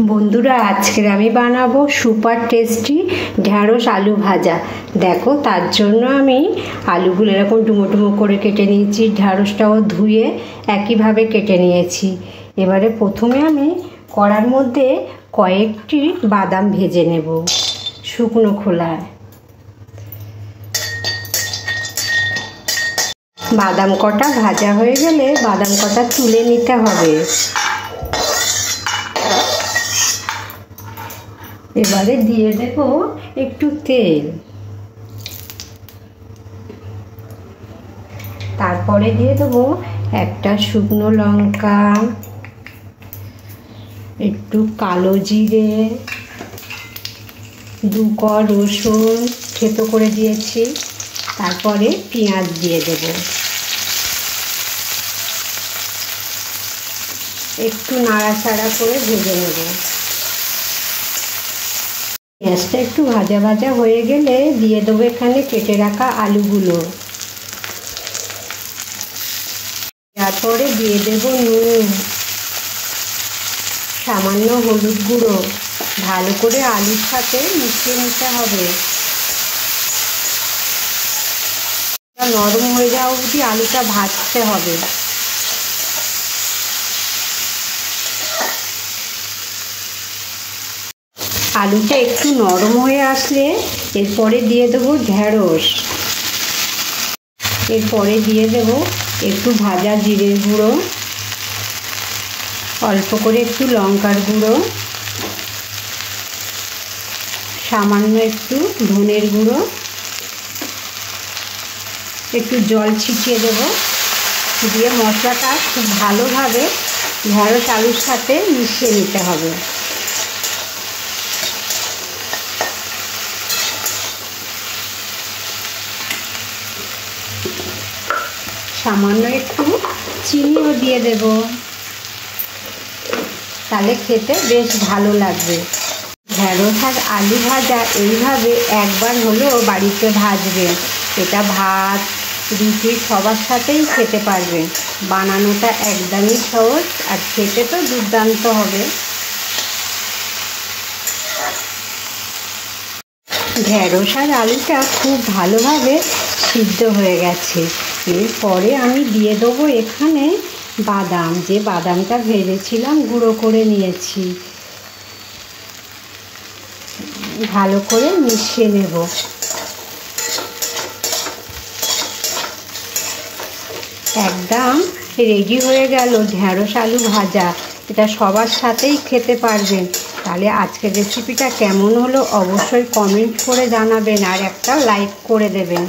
বন্ধুরা, আজকের আমি বানাবো সুপার টেস্টি ঢ্যাঁড়স আলু ভাজা। দেখো, তার জন্য আমি আলুগুলো এরকম ডুমো ডুমো করে কেটে নিয়েছি, ঢ্যাঁড়সটাও ধুয়ে একইভাবে কেটে নিয়েছি। এবারে প্রথমে আমি কড়ার মধ্যে কয়েকটি বাদাম ভেজে নেব শুকনো খোলায়। বাদাম কটা ভাজা হয়ে গেলে বাদাম কটা তুলে নিতে হবে। এবারে দিয়ে দেব একটু তেল, তারপরে দিয়ে দেবো একটা শুকনো লঙ্কা, একটু কালো জিরে, 2 কোয়া রসুন থেতো করে দিয়েছি, তারপরে পেঁয়াজ দিয়ে দেব। একটু নাড়াচাড়া করে ভেজে নেব। পেঁয়াজটা একটু ভাজা ভাজা হয়ে গেলে দিয়ে দেবো এখানে কেটে রাখা আলুগুলো। তারপরে দিয়ে দেবো নুন, সামান্য হলুদ গুঁড়ো। ভালো করে আলুর সাথে মিশিয়ে নিতে হবে। নরম হয়ে যাওয়া অবধি আলুটা ভাজতে হবে। আলুটা একটু নরম হয়ে আসলে এরপরে দিয়ে দেবো ঢ্যাঁড়স। এরপরে দিয়ে দেবো একটু ভাজা জিরের গুঁড়ো, অল্প করে একটু লঙ্কার গুঁড়ো, সামান্য একটু ধনের গুঁড়ো, একটু জল ছিটিয়ে দেবো। দিয়ে মশলাটা খুব ভালোভাবে ঢ্যাঁড়স আলুর সাথে মিশিয়ে নিতে হবে। সামান্য একটু চিনিও দিয়ে দেব, তাহলে খেতে বেশ ভালো লাগবে। ঢ্যাঁড়স আর আলু ভাজা এইভাবে একবার হলেও বাড়িতে ভাজবেন। এটা ভাত, রুটি সবার সাথেই খেতে পারবেন। বানানোটা একদমই সহজ আর খেতে তো দুর্দান্ত হবে। ঢ্যাঁড়স আর আলুটা খুব ভালোভাবে সিদ্ধ হয়ে গেছে। এরপরে আমি দিয়ে দেবো এখানে বাদাম, যে বাদামটা ভেজেছিলাম গুঁড়ো করে নিয়েছি। ভালো করে মিশিয়ে নেব। একদম রেডি হয়ে গেল ঢ্যাঁড়স আলু ভাজা। এটা সবার সাথেই খেতে পারবেন। তাহলে আজকের রেসিপিটা কেমন হলো অবশ্যই কমেন্ট করে জানাবেন আর একটা লাইক করে দেবেন।